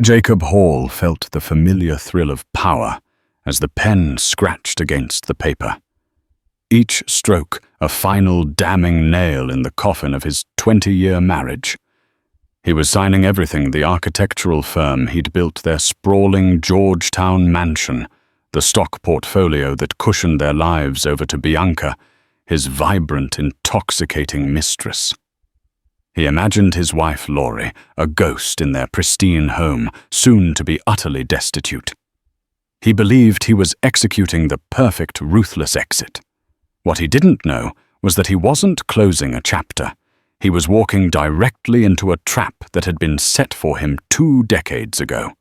Jacob Hall felt the familiar thrill of power as the pen scratched against the paper. Each stroke a final damning nail in the coffin of his 20-year marriage. He was signing everything the architectural firm he'd built their sprawling Georgetown mansion, the stock portfolio that cushioned their lives over to Bianca, his vibrant, intoxicating mistress. He imagined his wife Laurie, a ghost in their pristine home, soon to be utterly destitute. He believed he was executing the perfect, ruthless exit. What he didn't know was that he wasn't closing a chapter. He was walking directly into a trap that had been set for him 2 decades ago.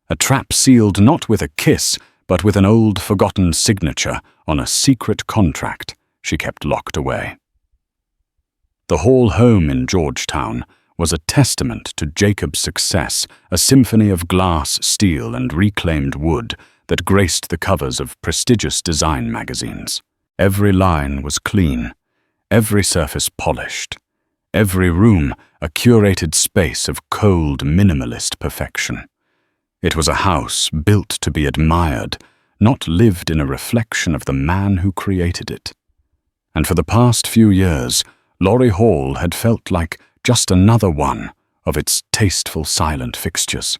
A trap sealed not with a kiss, but with an old forgotten signature on a secret contract she kept locked away. The Hall home in Georgetown was a testament to Jacob's success, a symphony of glass, steel, and reclaimed wood that graced the covers of prestigious design magazines. Every line was clean, every surface polished, every room a curated space of cold, minimalist perfection. It was a house built to be admired, not lived in a reflection of the man who created it. And for the past few years, Laurie Hall had felt like just another one of its tasteful silent fixtures.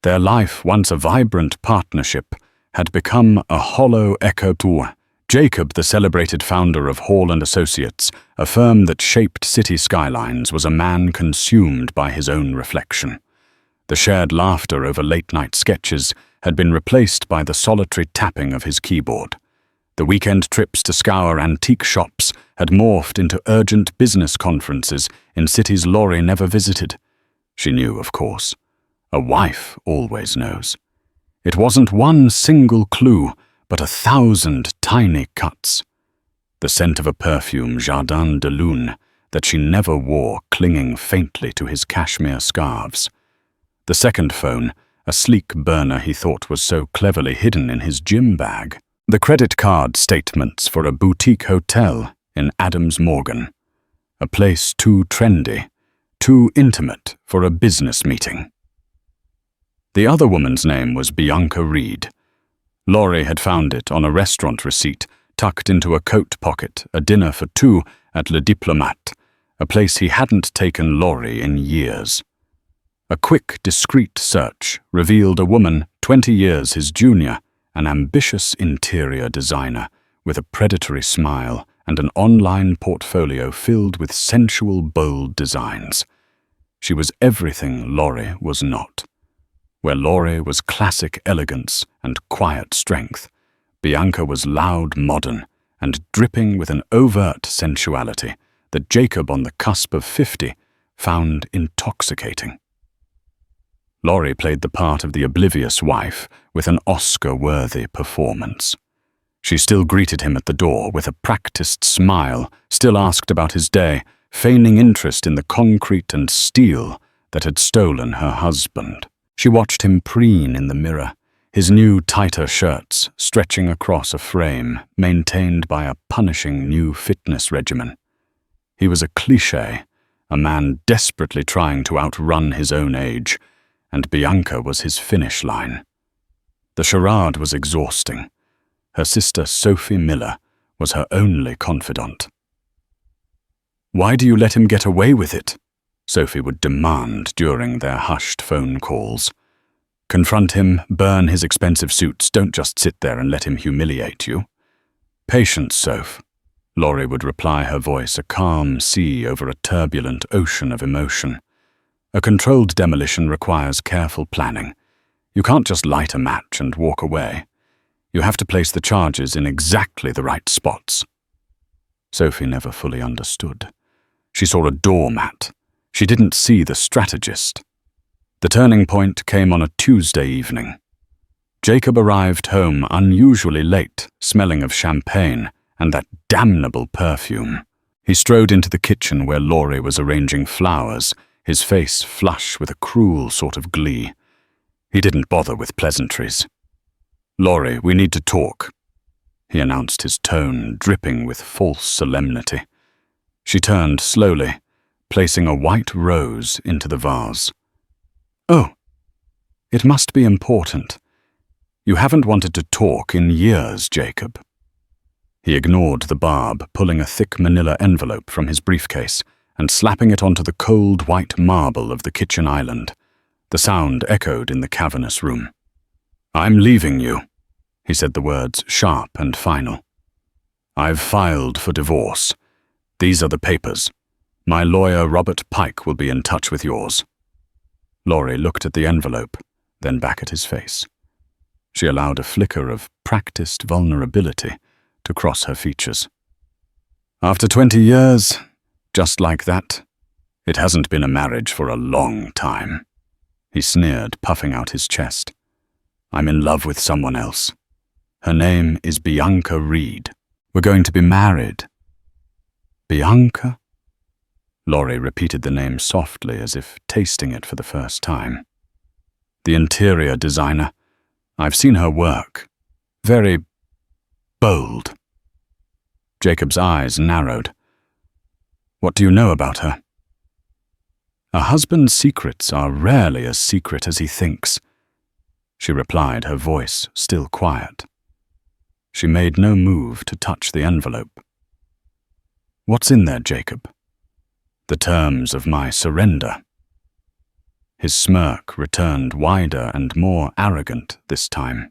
Their life, once a vibrant partnership, had become a hollow echo to Jacob, the celebrated founder of Hall & Associates, a firm that shaped city skylines, was a man consumed by his own reflection. The shared laughter over late-night sketches had been replaced by the solitary tapping of his keyboard. The weekend trips to scour antique shops had morphed into urgent business conferences in cities Laurie never visited. She knew, of course. A wife always knows. It wasn't one single clue, but 1,000 tiny cuts. The scent of a perfume, Jardin de Lune, that she never wore, clinging faintly to his cashmere scarves. The second phone, a sleek burner he thought was so cleverly hidden in his gym bag. The credit card statements for a boutique hotel in Adams Morgan. A place too trendy, too intimate for a business meeting. The other woman's name was Bianca Reed. Laurie had found it on a restaurant receipt, tucked into a coat pocket, a dinner for 2 at Le Diplomate, a place he hadn't taken Laurie in years. A quick, discreet search revealed a woman 20 years his junior, an ambitious interior designer with a predatory smile and an online portfolio filled with sensual, bold designs. She was everything Laurie was not. Where Laurie was classic elegance and quiet strength, Bianca was loud, modern, and dripping with an overt sensuality that Jacob, on the cusp of 50, found intoxicating. Laurie played the part of the oblivious wife with an Oscar-worthy performance. She still greeted him at the door with a practiced smile, still asked about his day, feigning interest in the concrete and steel that had stolen her husband. She watched him preen in the mirror, his new tighter shirts stretching across a frame maintained by a punishing new fitness regimen. He was a cliché, a man desperately trying to outrun his own age, and Bianca was his finish line. The charade was exhausting. Her sister Sophie Miller was her only confidant. "Why do you let him get away with it?" Sophie would demand during their hushed phone calls. "Confront him, burn his expensive suits, don't just sit there and let him humiliate you." "Patience, Soph," Laurie would reply, her voice a calm sea over a turbulent ocean of emotion. "A controlled demolition requires careful planning. You can't just light a match and walk away. You have to place the charges in exactly the right spots." Sophie never fully understood. She saw a doormat. She didn't see the strategist. The turning point came on a Tuesday evening. Jacob arrived home unusually late, smelling of champagne and that damnable perfume. He strode into the kitchen where Laurie was arranging flowers, his face flush with a cruel sort of glee. He didn't bother with pleasantries. "Laurie, we need to talk," he announced, his tone dripping with false solemnity. She turned slowly, placing a white rose into the vase. "Oh," It must be important. You haven't wanted to talk in years, Jacob. He ignored the barb, pulling a thick manila envelope from his briefcase and slapping it onto the cold white marble of the kitchen island. The sound echoed in the cavernous room. "I'm leaving you," he said, the words sharp and final. "I've filed for divorce. These are the papers. My lawyer, Robert Pike, will be in touch with yours." Laurie looked at the envelope, then back at his face. She allowed a flicker of practiced vulnerability to cross her features. "After 20 years, just like that, it hasn't been a marriage for a long time," he sneered, puffing out his chest. "I'm in love with someone else. Her name is Bianca Reed. We're going to be married." "Bianca?" Laurie repeated the name softly, as if tasting it for the first time. "The interior designer. I've seen her work. Very bold." Jacob's eyes narrowed. "What do you know about her?" "A husband's secrets are rarely as secret as he thinks," she replied, her voice still quiet. She made no move to touch the envelope. "What's in there, Jacob?" "The terms of my surrender." His smirk returned wider and more arrogant this time.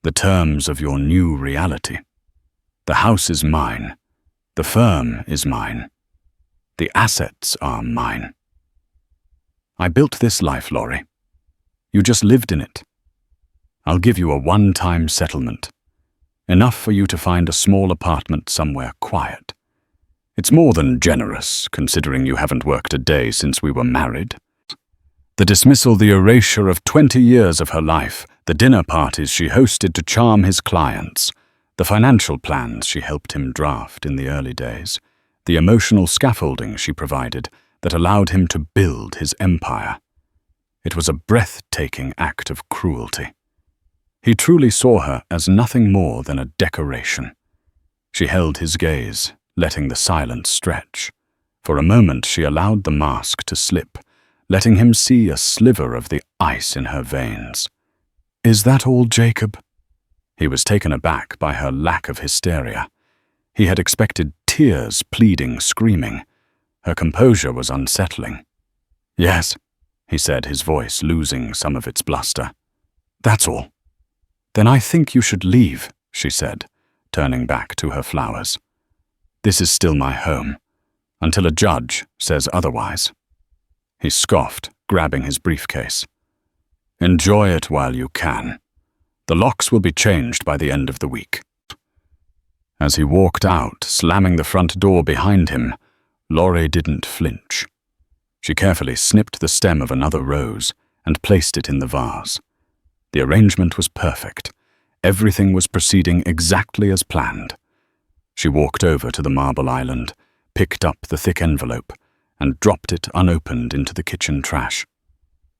"The terms of your new reality. The house is mine. The firm is mine. The assets are mine. I built this life, Laurie. You just lived in it. I'll give you a one-time settlement. Enough for you to find a small apartment somewhere quiet. It's more than generous, considering you haven't worked a day since we were married. The dismissal, the erasure of 20 years of her life, the dinner parties she hosted to charm his clients, the financial plans she helped him draft in the early days, the emotional scaffolding she provided that allowed him to build his empire. It was a breathtaking act of cruelty. He truly saw her as nothing more than a decoration. She held his gaze, letting the silence stretch. For a moment she allowed the mask to slip, letting him see a sliver of the ice in her veins. "Is that all, Jacob?" He was taken aback by her lack of hysteria. He had expected tears, pleading, screaming. Her composure was unsettling. "Yes," he said, his voice losing some of its bluster. "That's all." "Then I think you should leave," she said, turning back to her flowers. "This is still my home, until a judge says otherwise." He scoffed, grabbing his briefcase. "Enjoy it while you can. The locks will be changed by the end of the week." As he walked out, slamming the front door behind him, Laurie didn't flinch. She carefully snipped the stem of another rose and placed it in the vase. The arrangement was perfect. Everything was proceeding exactly as planned. She walked over to the marble island, picked up the thick envelope, and dropped it unopened into the kitchen trash.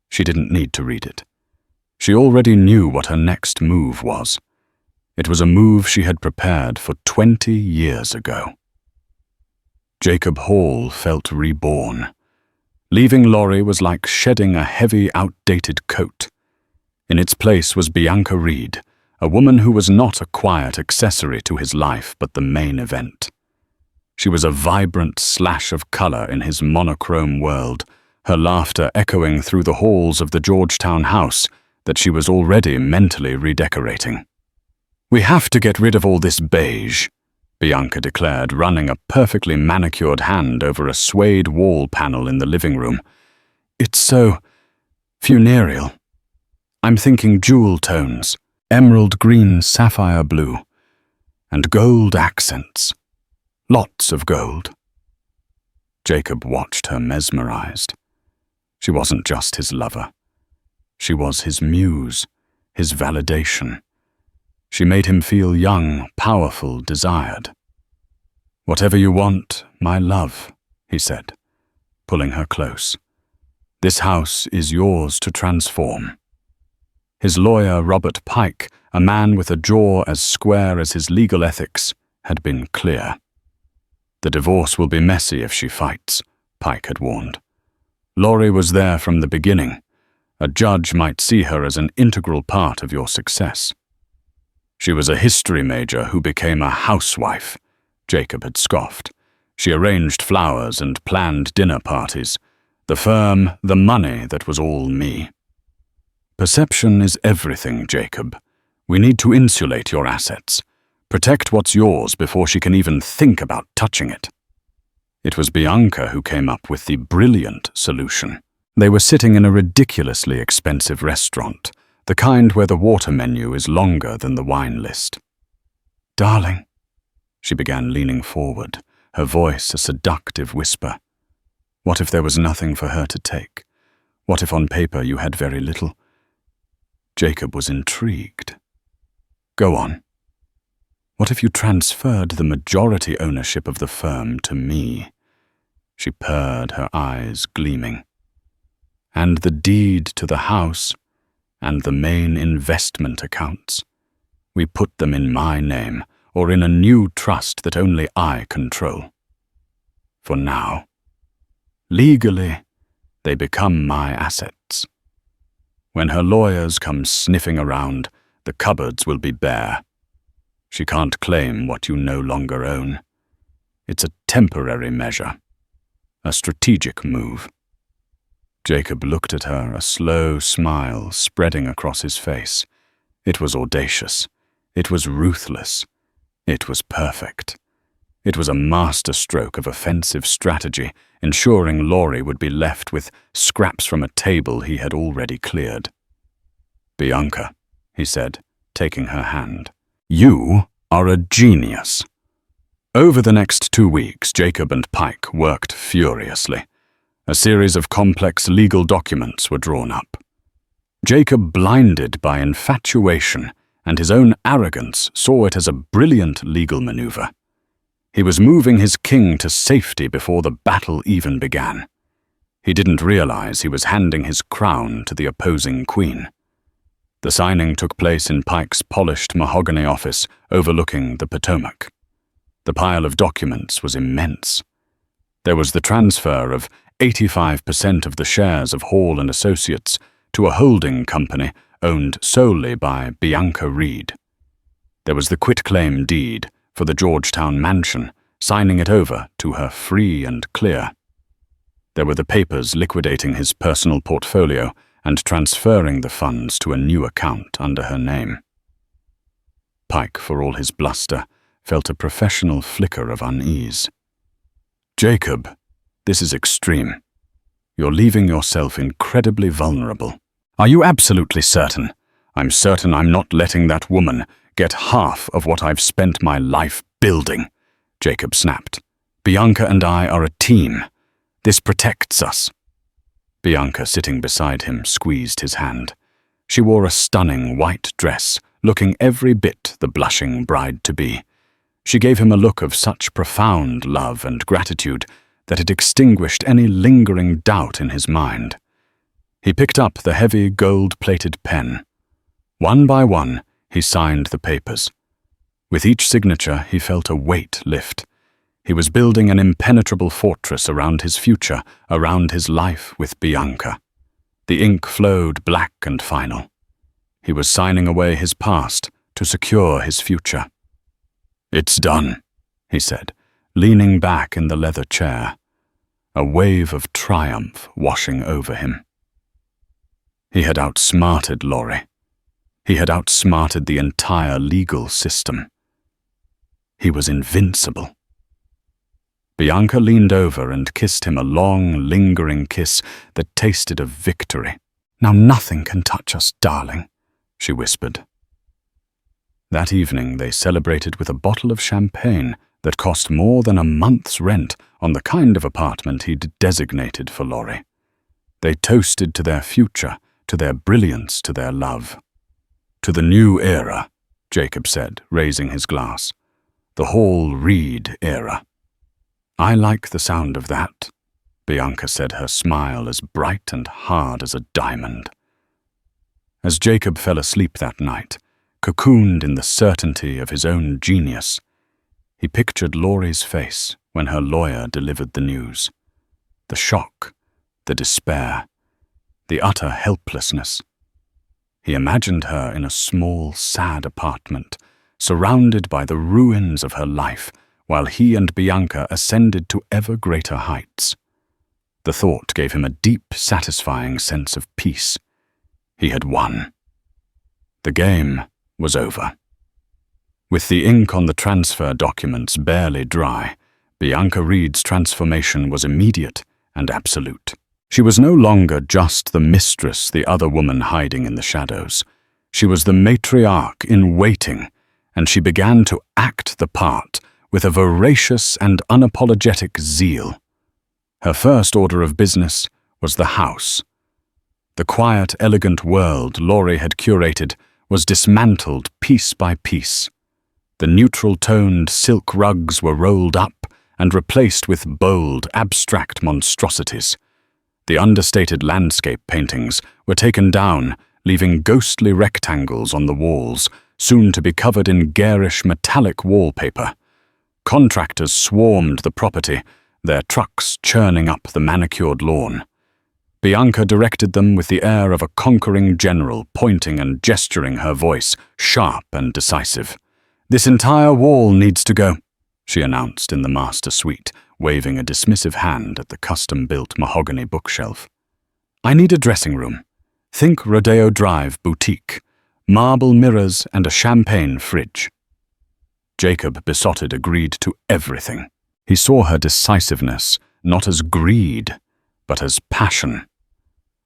She didn't need to read it. She already knew what her next move was. It was a move she had prepared for 20 years ago. Jacob Hall felt reborn. Leaving Laurie was like shedding a heavy, outdated coat. In its place was Bianca Reed, a woman who was not a quiet accessory to his life but the main event. She was a vibrant slash of color in his monochrome world, her laughter echoing through the halls of the Georgetown house that she was already mentally redecorating. "We have to get rid of all this beige," Bianca declared, running a perfectly manicured hand over a suede wall panel in the living room. "It's so funereal. I'm thinking jewel tones, emerald green, sapphire blue, and gold accents. Lots of gold." Jacob watched her mesmerized. She wasn't just his lover. She was his muse, his validation. She made him feel young, powerful, desired. "Whatever you want, my love," he said, pulling her close. "This house is yours to transform." His lawyer, Robert Pike, a man with a jaw as square as his legal ethics, had been clear. "The divorce will be messy if she fights," Pike had warned. Laurie was there from the beginning, A judge might see her as an integral part of your success. She was a history major who became a housewife, Jacob had scoffed. She arranged flowers and planned dinner parties. The firm, the money, that was all me. Perception is everything, Jacob. We need to insulate your assets. Protect what's yours before she can even think about touching it. It was Bianca who came up with the brilliant solution. They were sitting in a ridiculously expensive restaurant, the kind where the water menu is longer than the wine list. "Darling," she began, leaning forward, her voice a seductive whisper. What if there was nothing for her to take? What if on paper you had very little? Jacob was intrigued. "Go on. What if you transferred the majority ownership of the firm to me?" She purred, her eyes gleaming. "And the deed to the house, and the main investment accounts. We put them in my name, or in a new trust that only I control. For now. Legally, they become my assets. When her lawyers come sniffing around, the cupboards will be bare. She can't claim what you no longer own. It's a temporary measure, a strategic move." Jacob looked at her, a slow smile spreading across his face. It was audacious. It was ruthless. It was perfect. It was a masterstroke of offensive strategy, ensuring Laurie would be left with scraps from a table he had already cleared. "Bianca," he said, taking her hand, "you are a genius." Over the next 2 weeks, Jacob and Pike worked furiously. A series of complex legal documents were drawn up. Jacob, blinded by infatuation and his own arrogance, saw it as a brilliant legal maneuver. He was moving his king to safety before the battle even began. He didn't realize he was handing his crown to the opposing queen. The signing took place in Pike's polished mahogany office overlooking the Potomac. The pile of documents was immense. There was the transfer of 85% of the shares of Hall & Associates to a holding company owned solely by Bianca Reed. There was the quitclaim deed for the Georgetown mansion, signing it over to her free and clear. There were the papers liquidating his personal portfolio and transferring the funds to a new account under her name. Pike, for all his bluster, felt a professional flicker of unease. "Jacob, this is extreme. You're leaving yourself incredibly vulnerable. Are you absolutely certain? I'm certain I'm not letting that woman get half of what I've spent my life building," Jacob snapped. "Bianca and I are a team. This protects us." Bianca, sitting beside him, squeezed his hand. She wore a stunning white dress, looking every bit the blushing bride-to-be. She gave him a look of such profound love and gratitude that it extinguished any lingering doubt in his mind. He picked up the heavy gold-plated pen. One by one, he signed the papers. With each signature, he felt a weight lift. He was building an impenetrable fortress around his future, around his life with Bianca. The ink flowed black and final. He was signing away his past to secure his future. "It's done," he said, leaning back in the leather chair, a wave of triumph washing over him. He had outsmarted Laurie. He had outsmarted the entire legal system. He was invincible. Bianca leaned over and kissed him a long, lingering kiss that tasted of victory. "Now nothing can touch us, darling," she whispered. That evening they celebrated with a bottle of champagne that cost more than a month's rent on the kind of apartment he'd designated for Laurie. They toasted to their future, to their brilliance, to their love. "To the new era," Jacob said, raising his glass. "The Hall Reed era." "I like the sound of that," Bianca said, her smile as bright and hard as a diamond. As Jacob fell asleep that night, cocooned in the certainty of his own genius, he pictured Laurie's face when her lawyer delivered the news. The shock, the despair. the utter helplessness. He imagined her in a small, sad apartment, surrounded by the ruins of her life, while he and Bianca ascended to ever greater heights. The thought gave him a deep, satisfying sense of peace. He had won. The game was over. With the ink on the transfer documents barely dry, Bianca Reed's transformation was immediate and absolute. She was no longer just the mistress, the other woman hiding in the shadows. She was the matriarch in waiting, and she began to act the part with a voracious and unapologetic zeal. Her first order of business was the house. The quiet, elegant world Laurie had curated was dismantled piece by piece. The neutral-toned silk rugs were rolled up and replaced with bold, abstract monstrosities. The understated landscape paintings were taken down, leaving ghostly rectangles on the walls, soon to be covered in garish metallic wallpaper. Contractors swarmed the property, their trucks churning up the manicured lawn. Bianca directed them with the air of a conquering general, pointing and gesturing her voice, sharp and decisive. "This entire wall needs to go," she announced in the master suite, waving a dismissive hand at the custom-built mahogany bookshelf. "I need a dressing room. Think Rodeo Drive boutique, marble mirrors and a champagne fridge." Jacob, besotted, agreed to everything. He saw her decisiveness not as greed, but as passion.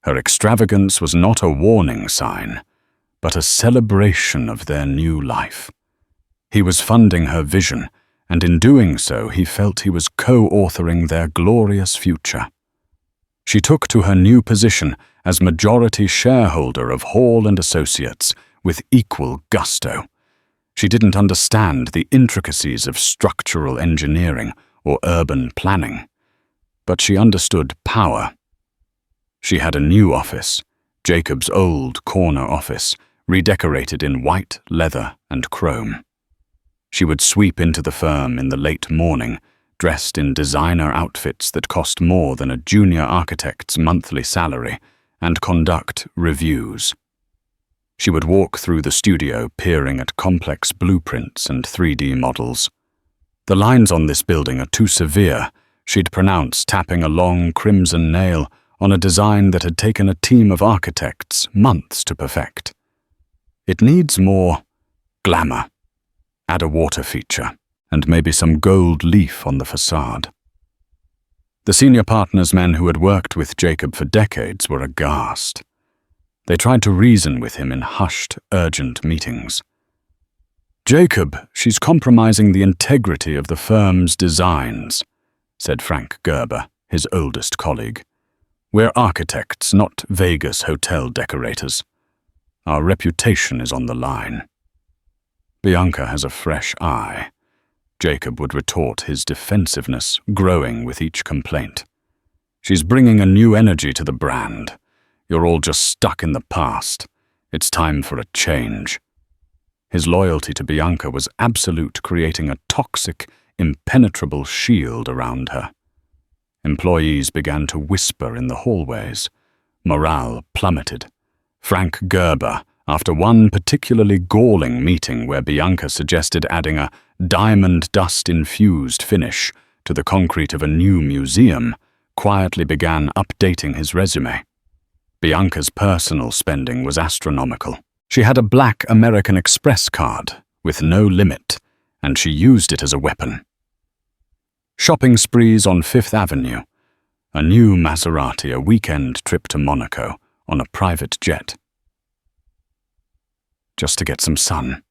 Her extravagance was not a warning sign, but a celebration of their new life. He was funding her vision, and in doing so he felt he was co-authoring their glorious future. She took to her new position as majority shareholder of Hall & Associates with equal gusto. She didn't understand the intricacies of structural engineering or urban planning, but she understood power. She had a new office, Jacob's old corner office, redecorated in white leather and chrome. She would sweep into the firm in the late morning, dressed in designer outfits that cost more than a junior architect's monthly salary, and conduct reviews. She would walk through the studio peering at complex blueprints and 3D models. "The lines on this building are too severe," she'd pronounce, tapping a long crimson nail on a design that had taken a team of architects months to perfect. "It needs more glamour. Add a water feature, and maybe some gold leaf on the facade." The senior partners, men who had worked with Jacob for decades, were aghast. They tried to reason with him in hushed, urgent meetings. "Jacob, she's compromising the integrity of the firm's designs," said Frank Gerber, his oldest colleague. "We're architects, not Vegas hotel decorators. Our reputation is on the line." "Bianca has a fresh eye," Jacob would retort, his defensiveness growing with each complaint. "She's bringing a new energy to the brand. You're all just stuck in the past. It's time for a change." His loyalty to Bianca was absolute, creating a toxic, impenetrable shield around her. Employees began to whisper in the hallways. Morale plummeted. Frank Gerber, after one particularly galling meeting where Bianca suggested adding a diamond dust-infused finish to the concrete of a new museum, quietly began updating his resume. Bianca's personal spending was astronomical. She had a black American Express card with no limit, and she used it as a weapon. Shopping sprees on Fifth Avenue, a new Maserati, a weekend trip to Monaco on a private jet. Just to get some sun.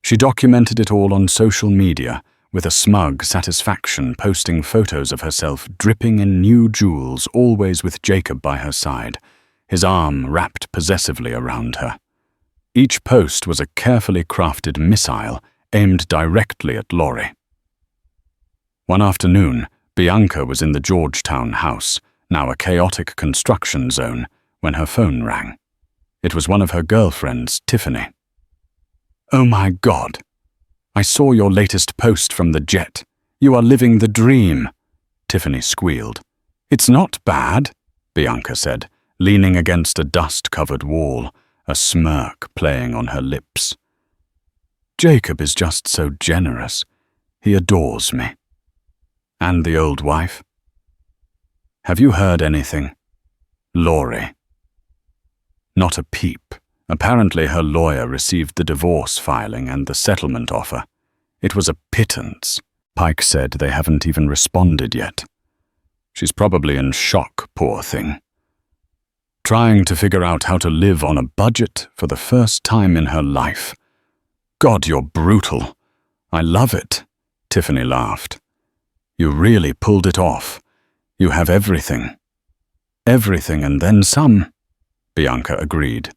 She documented it all on social media with a smug satisfaction, posting photos of herself dripping in new jewels, always with Jacob by her side, his arm wrapped possessively around her. Each post was a carefully crafted missile aimed directly at Laurie. One afternoon, Bianca was in the Georgetown house, now a chaotic construction zone, when her phone rang. It was one of her girlfriends, Tiffany. "Oh my God! I saw your latest post from the jet. You are living the dream," Tiffany squealed. "It's not bad," Bianca said, leaning against a dust-covered wall, a smirk playing on her lips. Jacob is just so generous. He adores me. And the old wife? Have you heard anything? Laurie. Not a peep. Apparently her lawyer received the divorce filing and the settlement offer. It was a pittance. Pike said they haven't even responded yet. She's probably in shock, poor thing. Trying to figure out how to live on a budget for the first time in her life. God, you're brutal. I love it, Tiffany laughed. You really pulled it off. You have everything. Everything and then some, Bianca agreed.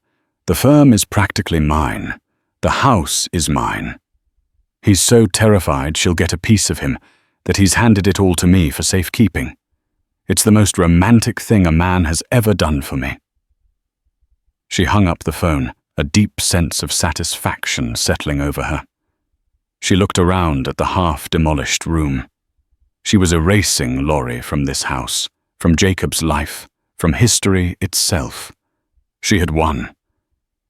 The firm is practically mine. The house is mine. He's so terrified she'll get a piece of him that he's handed it all to me for safekeeping. It's the most romantic thing a man has ever done for me. She hung up the phone, a deep sense of satisfaction settling over her. She looked around at the half-demolished room. She was erasing Laurie from this house, from Jacob's life, from history itself. She had won.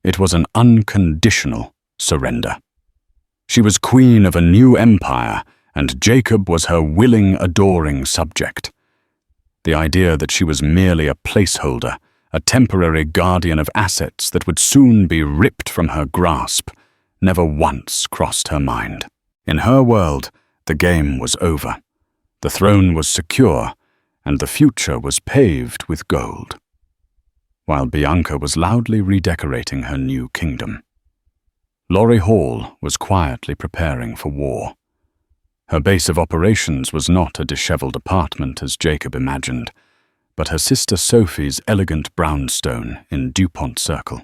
It was an unconditional surrender. She was queen of a new empire, and Jacob was her willing, adoring subject. The idea that she was merely a placeholder, a temporary guardian of assets that would soon be ripped from her grasp, never once crossed her mind. In her world, the game was over. The throne was secure, and the future was paved with gold. While Bianca was loudly redecorating her new kingdom, Laurie Hall was quietly preparing for war. Her base of operations was not a disheveled apartment as Jacob imagined, but her sister Sophie's elegant brownstone in DuPont Circle.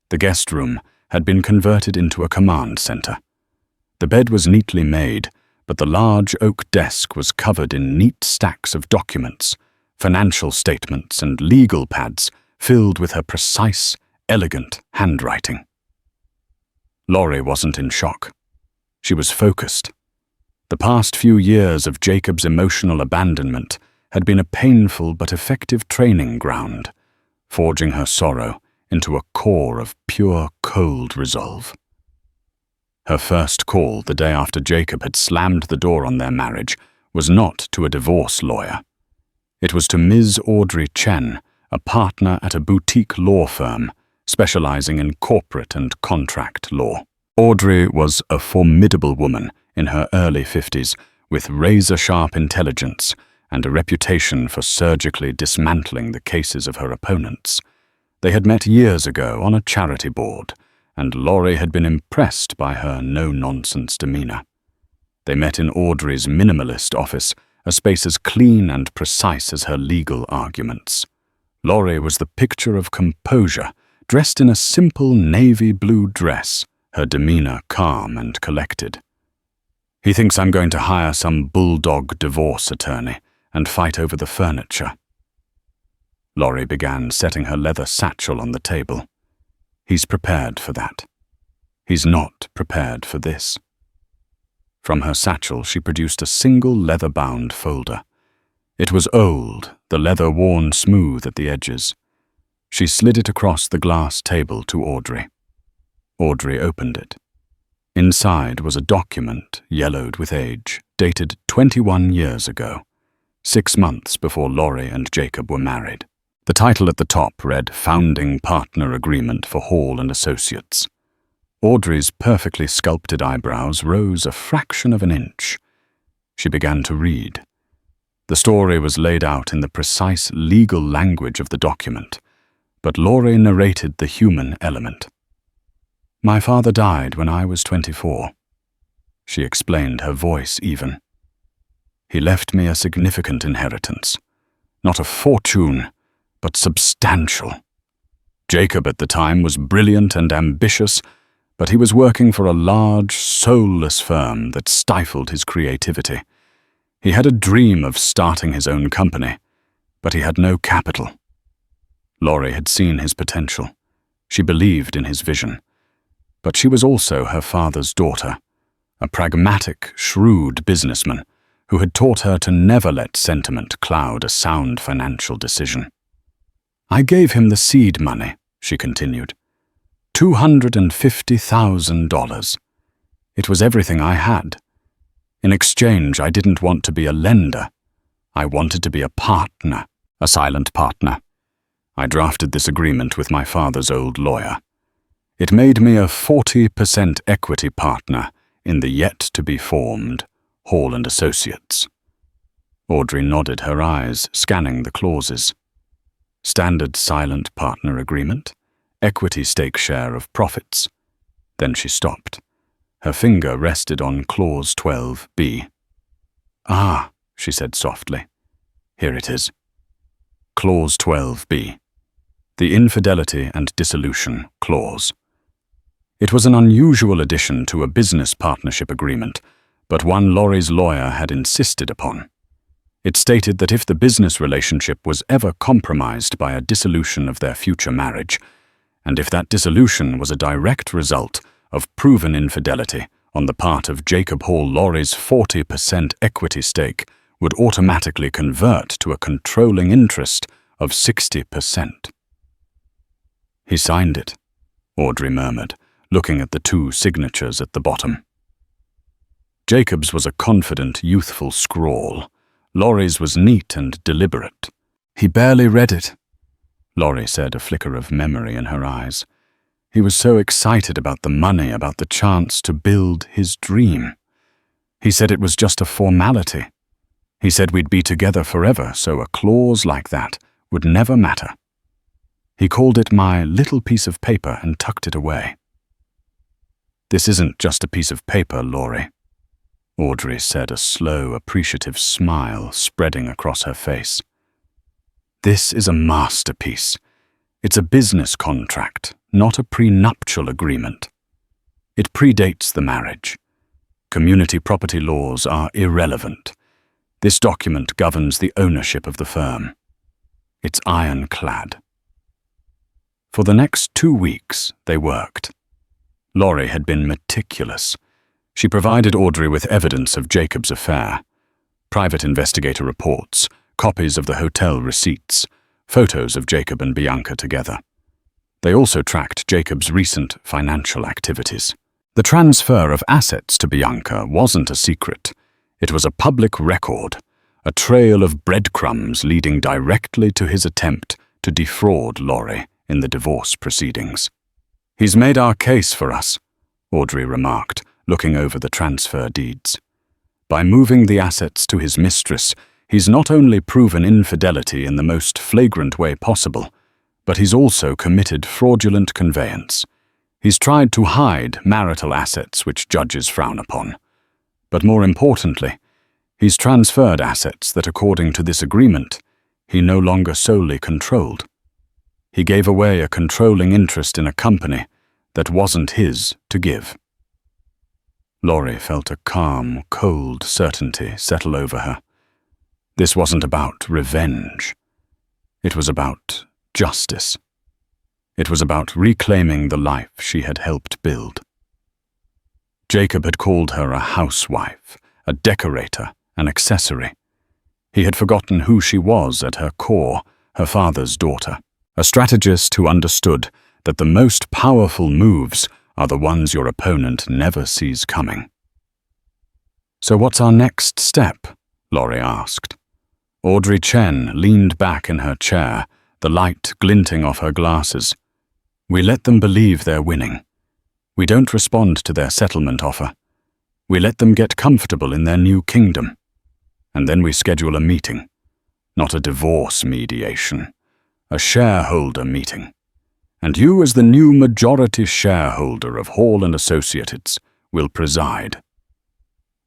The guest room had been converted into a command center. The bed was neatly made, but the large oak desk was covered in neat stacks of documents, financial statements and legal pads filled with her precise, elegant handwriting. Laurie wasn't in shock. She was focused. The past few years of Jacob's emotional abandonment had been a painful but effective training ground, forging her sorrow into a core of pure, cold resolve. Her first call the day after Jacob had slammed the door on their marriage was not to a divorce lawyer. It was to Ms. Audrey Chen, a partner at a boutique law firm specializing in corporate and contract law. Audrey was a formidable woman in her early 50s with razor-sharp intelligence and a reputation for surgically dismantling the cases of her opponents. They had met years ago on a charity board, and Laurie had been impressed by her no-nonsense demeanor. They met in Audrey's minimalist office, a space as clean and precise as her legal arguments. Laurie was the picture of composure, dressed in a simple navy blue dress, her demeanor calm and collected. He thinks I'm going to hire some bulldog divorce attorney and fight over the furniture. Laurie began setting her leather satchel on the table. He's prepared for that. He's not prepared for this. From her satchel, she produced a single leather-bound folder. It was old, the leather worn smooth at the edges. She slid it across the glass table to Audrey. Audrey opened it. Inside was a document, yellowed with age, dated 21 years ago, 6 months before Laurie and Jacob were married. The title at the top read Founding Partner Agreement for Hall & Associates. Audrey's perfectly sculpted eyebrows rose a fraction of an inch. She began to read. The story was laid out in the precise legal language of the document, but Laurie narrated the human element. My father died when I was 24. She explained, her voice even. He left me a significant inheritance. Not a fortune, but substantial. Jacob at the time was brilliant and ambitious, but he was working for a large, soulless firm that stifled his creativity. He had a dream of starting his own company, but he had no capital. Laurie had seen his potential. She believed in his vision. But she was also her father's daughter, a pragmatic, shrewd businessman who had taught her to never let sentiment cloud a sound financial decision. I gave him the seed money, she continued. $250,000. It was everything I had. In exchange, I didn't want to be a lender. I wanted to be a partner, a silent partner. I drafted this agreement with my father's old lawyer. It made me a 40% equity partner in the yet-to-be-formed Hall & Associates. Audrey nodded her eyes, scanning the clauses. Standard silent partner agreement, equity stake share of profits. Then she stopped. Her finger rested on clause 12B. Ah, she said softly. Here it is. Clause 12B. The infidelity and dissolution clause. It was an unusual addition to a business partnership agreement, but one Laurie's lawyer had insisted upon. It stated that if the business relationship was ever compromised by a dissolution of their future marriage, and if that dissolution was a direct result of proven infidelity on the part of Jacob Hall, Laurie's 40% equity stake would automatically convert to a controlling interest of 60%. He signed it, Audrey murmured, looking at the two signatures at the bottom. Jacob's was a confident, youthful scrawl. Laurie's was neat and deliberate. He barely read it, Laurie said, a flicker of memory in her eyes. He was so excited about the money, about the chance to build his dream. He said it was just a formality. He said we'd be together forever, so a clause like that would never matter. He called it my little piece of paper and tucked it away. This isn't just a piece of paper, Laurie, Audrey said, a slow, appreciative smile spreading across her face. This is a masterpiece. It's a business contract, not a prenuptial agreement. It predates the marriage. Community property laws are irrelevant. This document governs the ownership of the firm. It's ironclad. For the next 2 weeks, they worked. Laurie had been meticulous. She provided Audrey with evidence of Jacob's affair, private investigator reports, copies of the hotel receipts, photos of Jacob and Bianca together. They also tracked Jacob's recent financial activities. The transfer of assets to Bianca wasn't a secret. It was a public record, a trail of breadcrumbs leading directly to his attempt to defraud Laurie in the divorce proceedings. He's made our case for us, Audrey remarked, looking over the transfer deeds. By moving the assets to his mistress, he's not only proven infidelity in the most flagrant way possible, but he's also committed fraudulent conveyance. He's tried to hide marital assets which judges frown upon. But more importantly, he's transferred assets that, according to this agreement, he no longer solely controlled. He gave away a controlling interest in a company that wasn't his to give. Laurie felt a calm, cold certainty settle over her. This wasn't about revenge. It was about justice. It was about reclaiming the life she had helped build. Jacob had called her a housewife, a decorator, an accessory. He had forgotten who she was at her core, her father's daughter, a strategist who understood that the most powerful moves are the ones your opponent never sees coming. So what's our next step? Laurie asked. Audrey Chen leaned back in her chair, the light glinting off her glasses. We let them believe they're winning. We don't respond to their settlement offer. We let them get comfortable in their new kingdom. And then we schedule a meeting. Not a divorce mediation. A shareholder meeting. And you, as the new majority shareholder of Hall & Associates, will preside.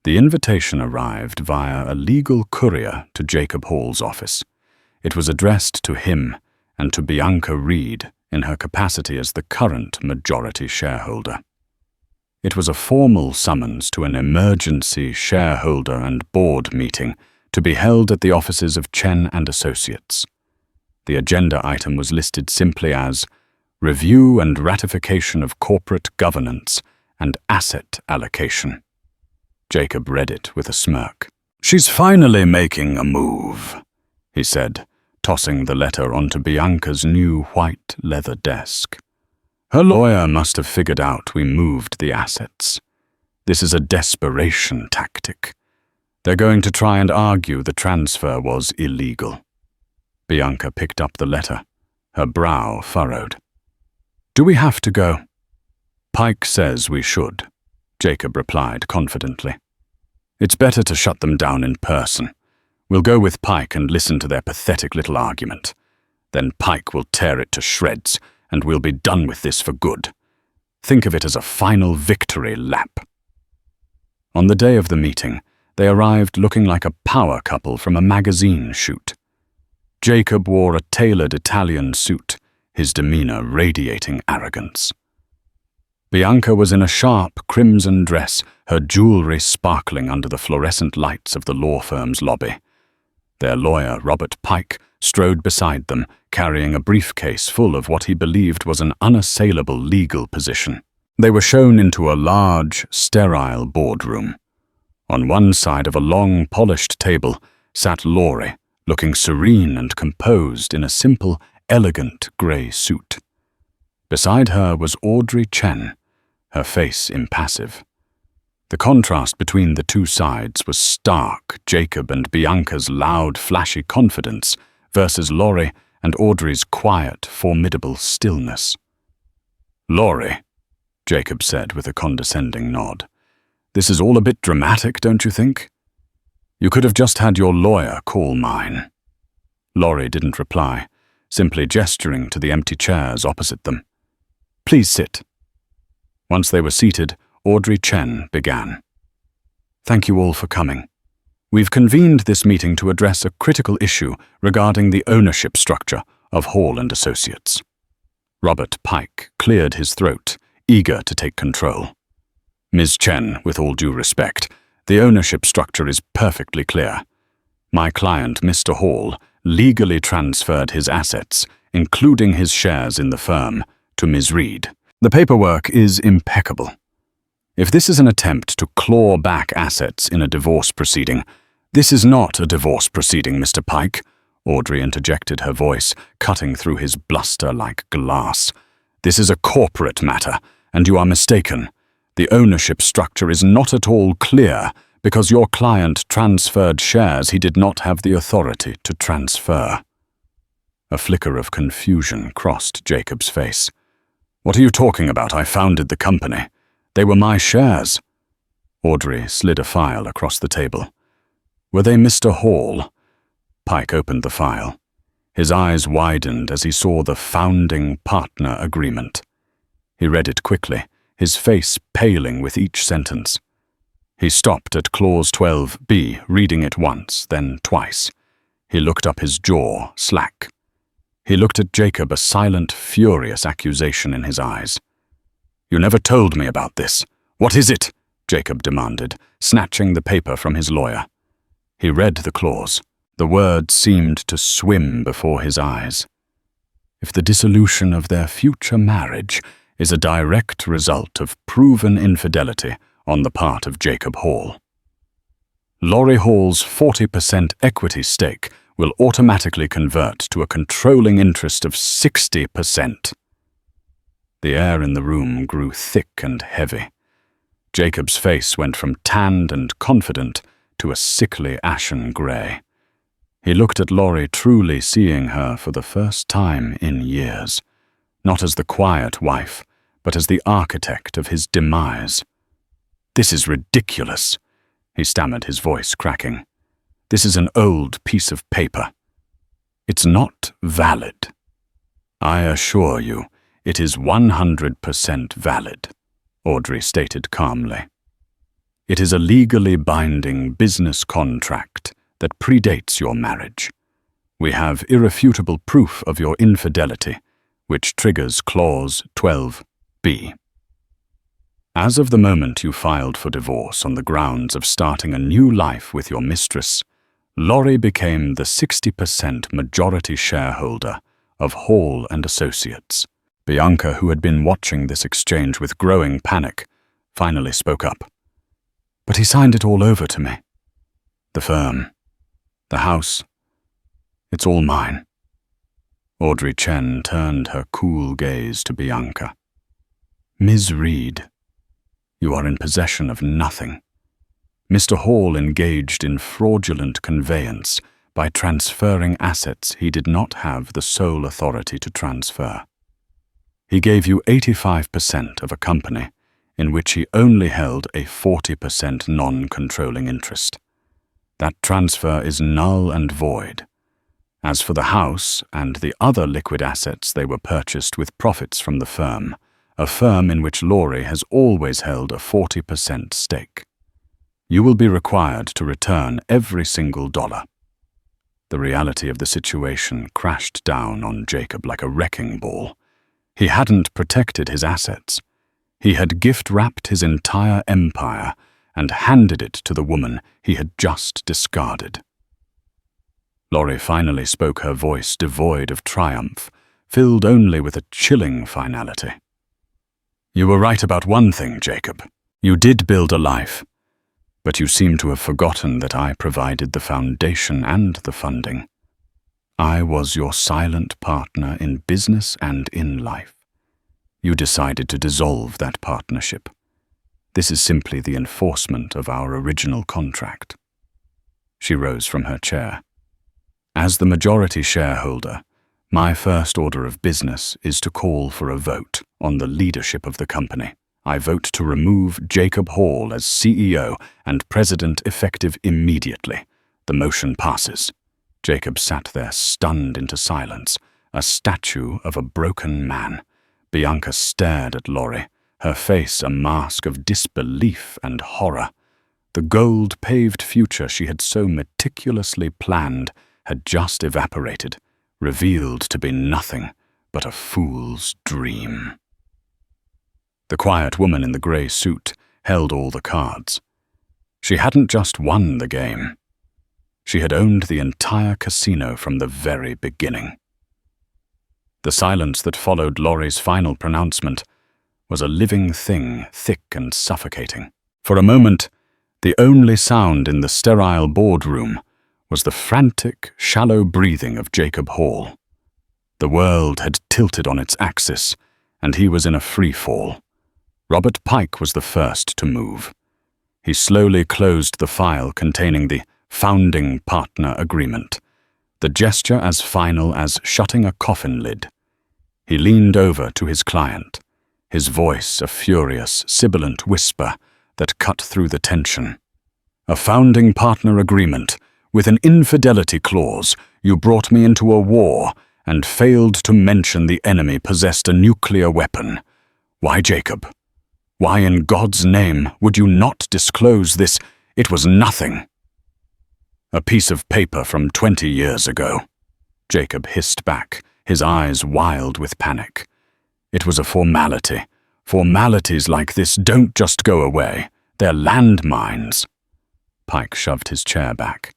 The invitation arrived via a legal courier to Jacob Hall's office. It was addressed to him and to Bianca Reed in her capacity as the current majority shareholder. It was a formal summons to an emergency shareholder and board meeting to be held at the offices of Chen & Associates. The agenda item was listed simply as Review and Ratification of Corporate Governance and Asset Allocation. Jacob read it with a smirk. She's finally making a move, he said, tossing the letter onto Bianca's new white leather desk. Her lawyer must have figured out we moved the assets. This is a desperation tactic. They're going to try and argue the transfer was illegal. Bianca picked up the letter, her brow furrowed. Do we have to go? Pike says we should, Jacob replied confidently. It's better to shut them down in person. We'll go with Pike and listen to their pathetic little argument. Then Pike will tear it to shreds, and we'll be done with this for good. Think of it as a final victory lap. On the day of the meeting, they arrived looking like a power couple from a magazine shoot. Jacob wore a tailored Italian suit, his demeanor radiating arrogance. Bianca was in a sharp crimson dress, her jewelry sparkling under the fluorescent lights of the law firm's lobby. Their lawyer, Robert Pike, strode beside them, carrying a briefcase full of what he believed was an unassailable legal position. They were shown into a large, sterile boardroom. On one side of a long, polished table sat Laurie, looking serene and composed in a simple, elegant grey suit. Beside her was Audrey Chen, her face impassive. The contrast between the two sides was stark, Jacob and Bianca's loud, flashy confidence versus Laurie and Audrey's quiet, formidable stillness. Laurie, Jacob said with a condescending nod. This is all a bit dramatic, don't you think? You could have just had your lawyer call mine. Laurie didn't reply, simply gesturing to the empty chairs opposite them. Please sit. Once they were seated, Audrey Chen began. Thank you all for coming. We've convened this meeting to address a critical issue regarding the ownership structure of Hall & Associates. Robert Pike cleared his throat, eager to take control. Ms. Chen, with all due respect, the ownership structure is perfectly clear. My client, Mr. Hall, legally transferred his assets, including his shares in the firm, to Ms. Reed. The paperwork is impeccable. If this is an attempt to claw back assets in a divorce proceeding, this is not a divorce proceeding, Mr. Pike, Audrey interjected, her voice cutting through his bluster like glass. This is a corporate matter, and you are mistaken. The ownership structure is not at all clear because your client transferred shares he did not have the authority to transfer. A flicker of confusion crossed Jacob's face. What are you talking about? I founded the company. They were my shares. Audrey slid a file across the table. Were they Mr. Hall? Pike opened the file. His eyes widened as he saw the founding partner agreement. He read it quickly, his face paling with each sentence. He stopped at clause 12b, reading it once, then twice. He looked up, his jaw slack. He looked at Jacob, a silent, furious accusation in his eyes. You never told me about this. What is it? Jacob demanded, snatching the paper from his lawyer. He read the clause. The words seemed to swim before his eyes. If the dissolution of their future marriage is a direct result of proven infidelity on the part of Jacob Hall, Laurie Hall's 40% equity stake will automatically convert to a controlling interest of 60%. The air in the room grew thick and heavy. Jacob's face went from tanned and confident to a sickly ashen grey. He looked at Laurie, truly seeing her for the first time in years, not as the quiet wife, but as the architect of his demise. This is ridiculous, he stammered, his voice cracking. This is an old piece of paper. It's not valid. I assure you, it is 100% valid, Audrey stated calmly. It is a legally binding business contract that predates your marriage. We have irrefutable proof of your infidelity, which triggers clause 12b. As of the moment you filed for divorce on the grounds of starting a new life with your mistress, Laurie became the 60% majority shareholder of Hall & Associates. Bianca, who had been watching this exchange with growing panic, finally spoke up. But he signed it all over to me. The firm, the house, it's all mine. Audrey Chen turned her cool gaze to Bianca. Ms. Reed, you are in possession of nothing. Mr. Hall engaged in fraudulent conveyance by transferring assets he did not have the sole authority to transfer. He gave you 85% of a company in which he only held a 40% non-controlling interest. That transfer is null and void. As for the house and the other liquid assets, they were purchased with profits from the firm, a firm in which Laurie has always held a 40% stake. You will be required to return every single dollar. The reality of the situation crashed down on Jacob like a wrecking ball. He hadn't protected his assets. He had gift-wrapped his entire empire and handed it to the woman he had just discarded. Laurie finally spoke, her voice devoid of triumph, filled only with a chilling finality. You were right about one thing, Jacob. You did build a life. But you seem to have forgotten that I provided the foundation and the funding. I was your silent partner in business and in life. You decided to dissolve that partnership. This is simply the enforcement of our original contract. She rose from her chair. As the majority shareholder, my first order of business is to call for a vote on the leadership of the company. I vote to remove Jacob Hall as CEO and president effective immediately. The motion passes. Jacob sat there stunned into silence, a statue of a broken man. Bianca stared at Laurie, her face a mask of disbelief and horror. The gold-paved future she had so meticulously planned had just evaporated, revealed to be nothing but a fool's dream. The quiet woman in the grey suit held all the cards. She hadn't just won the game. She had owned the entire casino from the very beginning. The silence that followed Laurie's final pronouncement was a living thing, thick and suffocating. For a moment, the only sound in the sterile boardroom was the frantic, shallow breathing of Jacob Hall. The world had tilted on its axis, and he was in a free fall. Robert Pike was the first to move. He slowly closed the file containing the founding partner agreement, the gesture as final as shutting a coffin lid. He leaned over to his client, his voice a furious, sibilant whisper that cut through the tension. A founding partner agreement, with an infidelity clause. You brought me into a war and failed to mention the enemy possessed a nuclear weapon. Why, Jacob? Why in God's name would you not disclose this? It was nothing. A piece of paper from 20 years ago. Jacob hissed back, his eyes wild with panic. It was a formality. Formalities like this don't just go away. They're landmines. Pike shoved his chair back,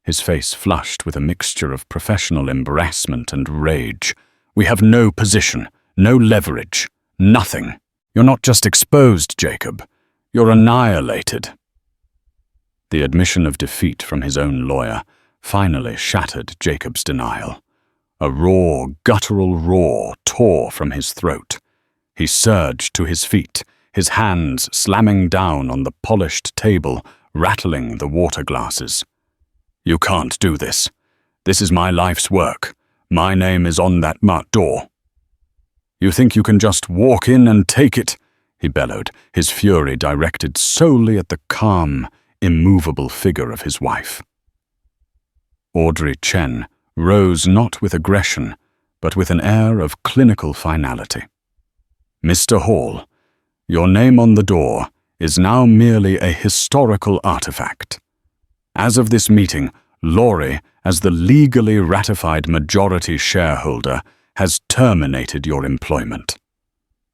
his face flushed with a mixture of professional embarrassment and rage. We have no position, no leverage, nothing. You're not just exposed, Jacob. You're annihilated. The admission of defeat from his own lawyer finally shattered Jacob's denial. A raw, guttural roar tore from his throat. He surged to his feet, his hands slamming down on the polished table, rattling the water glasses. You can't do this. This is my life's work. My name is on that marked door. You think you can just walk in and take it? He bellowed, his fury directed solely at the calm, immovable figure of his wife. Audrey Chen rose not with aggression, but with an air of clinical finality. Mr. Hall, your name on the door is now merely a historical artifact. As of this meeting, Laurie, as the legally ratified majority shareholder, has terminated your employment.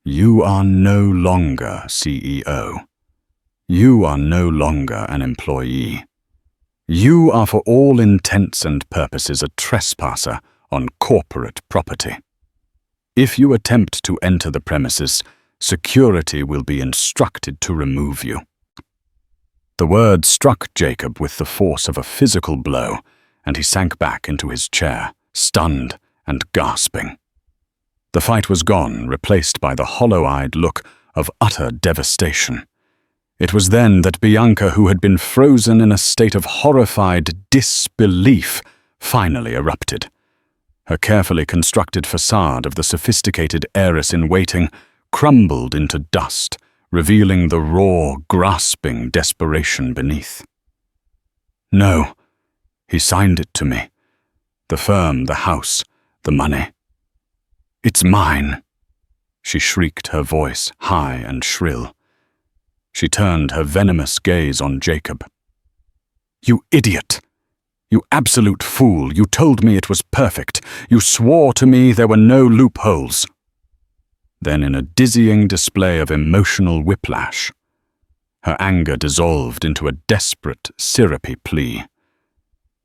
You are no longer CEO. You are no longer an employee. You are for all intents and purposes a trespasser on corporate property. If you attempt to enter the premises, security will be instructed to remove you. The word struck Jacob with the force of a physical blow, and he sank back into his chair, stunned and gasping. The fight was gone, replaced by the hollow-eyed look of utter devastation. It was then that Bianca, who had been frozen in a state of horrified disbelief, finally erupted. Her carefully constructed facade of the sophisticated heiress-in-waiting crumbled into dust, revealing the raw, grasping desperation beneath. "No," he signed it to me. "The firm, the house, the money. It's mine," she shrieked, her voice high and shrill. She turned her venomous gaze on Jacob. "You idiot! You absolute fool! You told me it was perfect. You swore to me there were no loopholes." Then, in a dizzying display of emotional whiplash, her anger dissolved into a desperate, syrupy plea.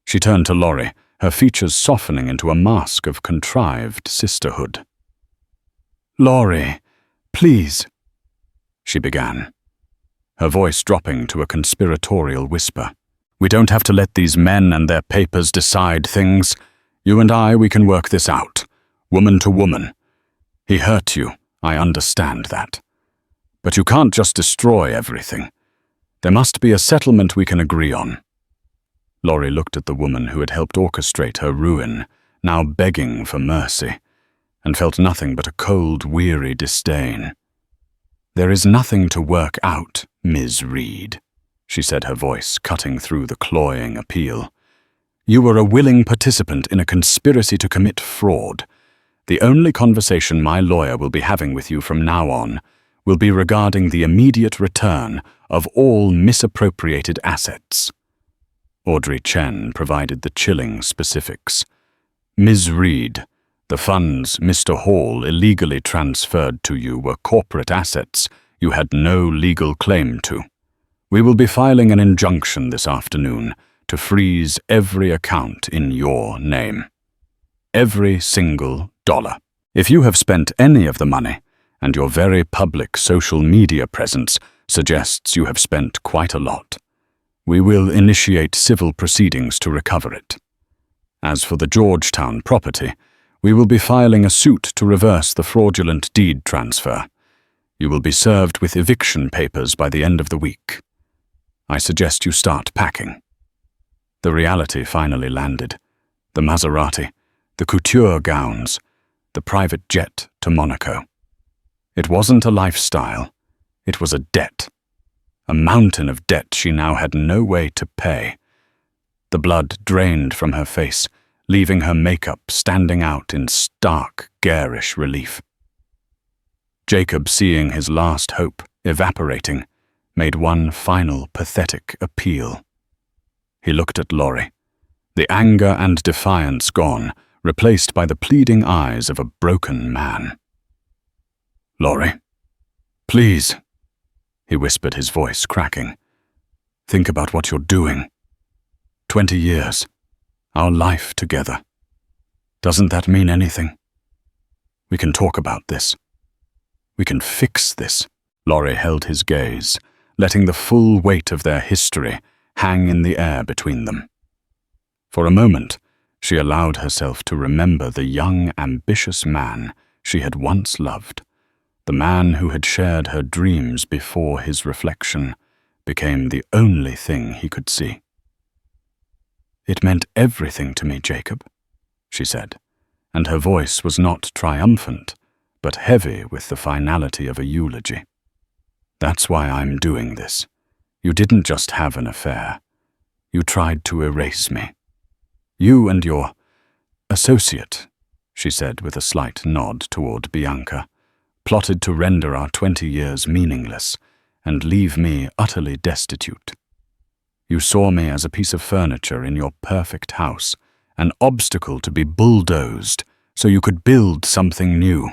She turned to Laurie, her features softening into a mask of contrived sisterhood. "Laurie, please," she began, her voice dropping to a conspiratorial whisper. "We don't have to let these men and their papers decide things. You and I, we can work this out, woman to woman. He hurt you, I understand that. But you can't just destroy everything. There must be a settlement we can agree on." Laurie looked at the woman who had helped orchestrate her ruin, now begging for mercy, and felt nothing but a cold, weary disdain. "There is nothing to work out, Ms. Reed," she said, her voice cutting through the cloying appeal. "You were a willing participant in a conspiracy to commit fraud. The only conversation my lawyer will be having with you from now on will be regarding the immediate return of all misappropriated assets." Audrey Chen provided the chilling specifics. "Ms. Reed, the funds Mr. Hall illegally transferred to you were corporate assets you had no legal claim to. We will be filing an injunction this afternoon to freeze every account in your name. Every single dollar. If you have spent any of the money, and your very public social media presence suggests you have spent quite a lot, we will initiate civil proceedings to recover it. As for the Georgetown property, we will be filing a suit to reverse the fraudulent deed transfer. You will be served with eviction papers by the end of the week. I suggest you start packing." The reality finally landed. The Maserati, the couture gowns, the private jet to Monaco. It wasn't a lifestyle, it was a debt. A mountain of debt she now had no way to pay. The blood drained from her face, leaving her makeup standing out in stark, garish relief. Jacob, seeing his last hope evaporating, made one final pathetic appeal. He looked at Laurie, the anger and defiance gone, replaced by the pleading eyes of a broken man. "Laurie, please," he whispered, his voice cracking. "Think about what you're doing. 20 years, our life together. Doesn't that mean anything? We can talk about this. We can fix this." Laurie held his gaze, letting the full weight of their history hang in the air between them. For a moment, she allowed herself to remember the young, ambitious man she had once loved. The man who had shared her dreams before his reflection became the only thing he could see. "It meant everything to me, Jacob," she said, and her voice was not triumphant, but heavy with the finality of a eulogy. "That's why I'm doing this. You didn't just have an affair. You tried to erase me. You and your associate," she said with a slight nod toward Bianca, "plotted to render our 20 years meaningless and leave me utterly destitute. You saw me as a piece of furniture in your perfect house, an obstacle to be bulldozed so you could build something new.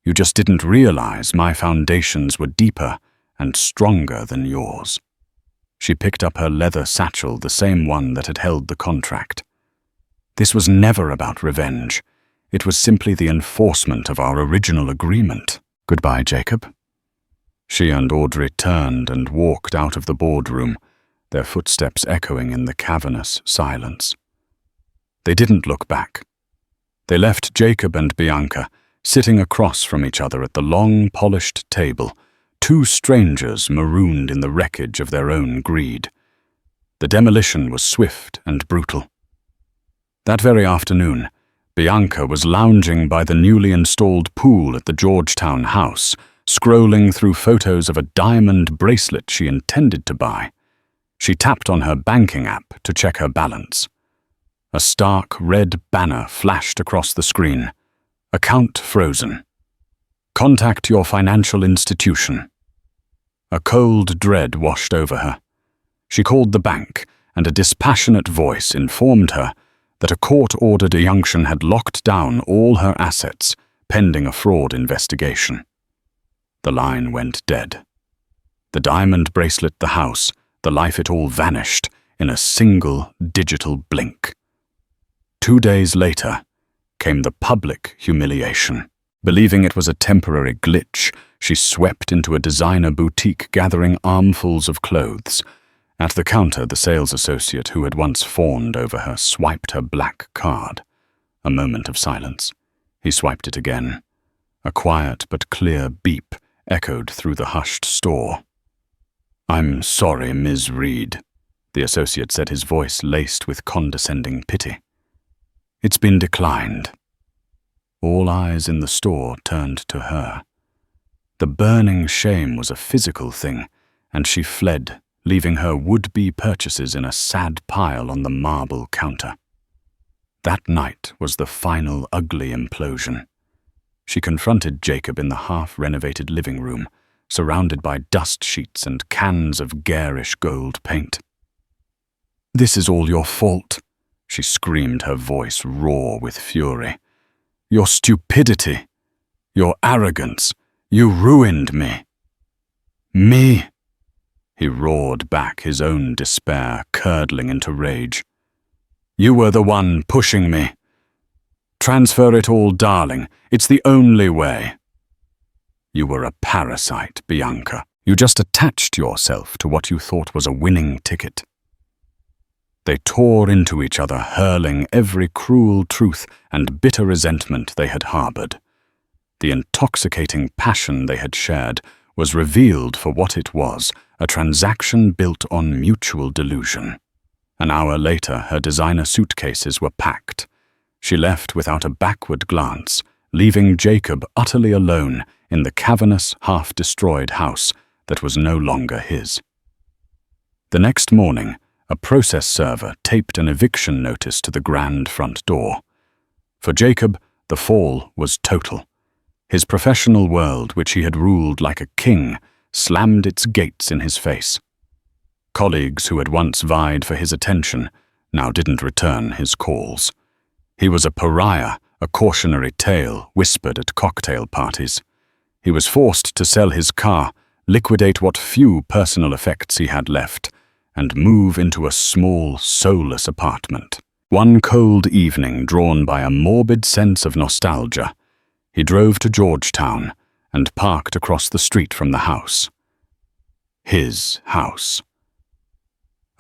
You just didn't realize my foundations were deeper and stronger than yours." She picked up her leather satchel, the same one that had held the contract. "This was never about revenge. It was simply the enforcement of our original agreement. Goodbye, Jacob." She and Audrey turned and walked out of the boardroom, their footsteps echoing in the cavernous silence. They didn't look back. They left Jacob and Bianca sitting across from each other at the long, polished table, two strangers marooned in the wreckage of their own greed. The demolition was swift and brutal. That very afternoon, Bianca was lounging by the newly installed pool at the Georgetown house, scrolling through photos of a diamond bracelet she intended to buy. She tapped on her banking app to check her balance. A stark red banner flashed across the screen. Account frozen. Contact your financial institution. A cold dread washed over her. She called the bank, and a dispassionate voice informed her that a court-ordered injunction had locked down all her assets, pending a fraud investigation. The line went dead. The diamond bracelet, the house, the life, it all vanished in a single digital blink. 2 days later came the public humiliation. Believing it was a temporary glitch, she swept into a designer boutique gathering armfuls of clothes. At the counter, the sales associate who had once fawned over her swiped her black card. A moment of silence. He swiped it again. A quiet but clear beep echoed through the hushed store. "I'm sorry, Ms. Reed," the associate said, his voice laced with condescending pity. "It's been declined." All eyes in the store turned to her. The burning shame was a physical thing, and she fled, leaving her would-be purchases in a sad pile on the marble counter. That night was the final ugly implosion. She confronted Jacob in the half-renovated living room, surrounded by dust sheets and cans of garish gold paint. "This is all your fault," she screamed, her voice raw with fury. "Your stupidity, your arrogance, you ruined me." "Me?" He roared back, his own despair curdling into rage. "You were the one pushing me. Transfer it all, darling. It's the only way." "You were a parasite, Bianca. You just attached yourself to what you thought was a winning ticket." They tore into each other, hurling every cruel truth and bitter resentment they had harbored. The intoxicating passion they had shared was revealed for what it was, a transaction built on mutual delusion. An hour later, her designer suitcases were packed. She left without a backward glance, leaving Jacob utterly alone in the cavernous, half-destroyed house that was no longer his. The next morning, a process server taped an eviction notice to the grand front door. For Jacob, the fall was total. His professional world, which he had ruled like a king, slammed its gates in his face. Colleagues who had once vied for his attention now didn't return his calls. He was a pariah, a cautionary tale whispered at cocktail parties. He was forced to sell his car, liquidate what few personal effects he had left, and move into a small, soulless apartment. One cold evening, drawn by a morbid sense of nostalgia, he drove to Georgetown and parked across the street from the house. His house.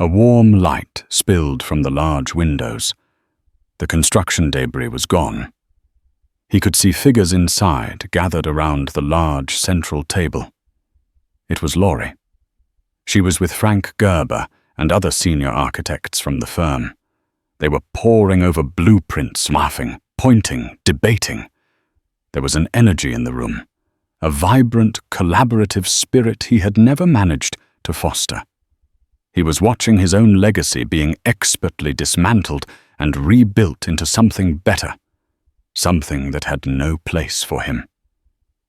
A warm light spilled from the large windows. The construction debris was gone. He could see figures inside, gathered around the large central table. It was Laurie. She was with Frank Gerber and other senior architects from the firm. They were poring over blueprints, laughing, pointing, debating. There was an energy in the room, a vibrant, collaborative spirit he had never managed to foster. He was watching his own legacy being expertly dismantled and rebuilt into something better, something that had no place for him.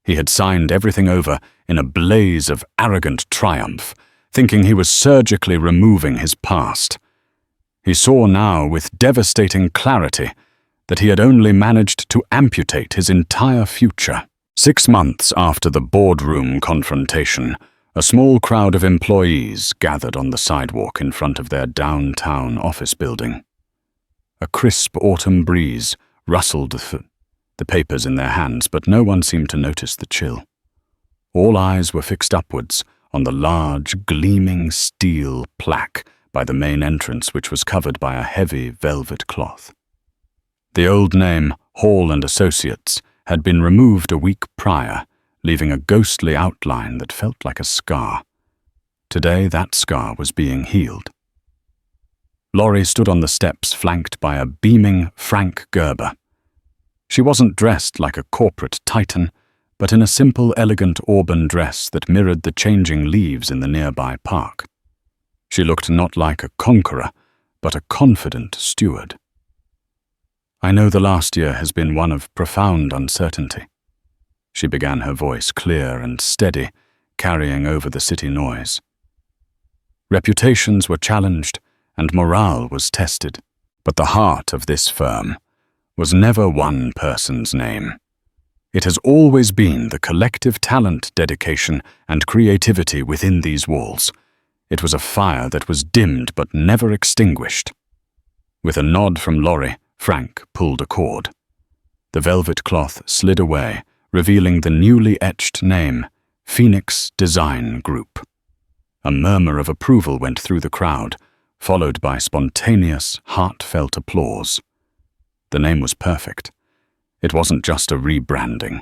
He had signed everything over in a blaze of arrogant triumph, thinking he was surgically removing his past. He saw now with devastating clarity that he had only managed to amputate his entire future. 6 months after the boardroom confrontation, a small crowd of employees gathered on the sidewalk in front of their downtown office building. A crisp autumn breeze rustled the papers in their hands, but no one seemed to notice the chill. All eyes were fixed upwards on the large, gleaming steel plaque by the main entrance, which was covered by a heavy velvet cloth. The old name, Hall and Associates, had been removed a week prior, leaving a ghostly outline that felt like a scar. Today, that scar was being healed. Laurie stood on the steps flanked by a beaming Frank Gerber. She wasn't dressed like a corporate titan, but in a simple, elegant auburn dress that mirrored the changing leaves in the nearby park. She looked not like a conqueror, but a confident steward. "I know the last year has been one of profound uncertainty." She began, her voice clear and steady, carrying over the city noise. Reputations were challenged, and morale was tested, but the heart of this firm was never one person's name. It has always been the collective talent, dedication, and creativity within these walls. It was a fire that was dimmed but never extinguished. With a nod from Laurie, Frank pulled a cord. The velvet cloth slid away, revealing the newly etched name, Phoenix Design Group. A murmur of approval went through the crowd, followed by spontaneous, heartfelt applause. The name was perfect. It wasn't just a rebranding.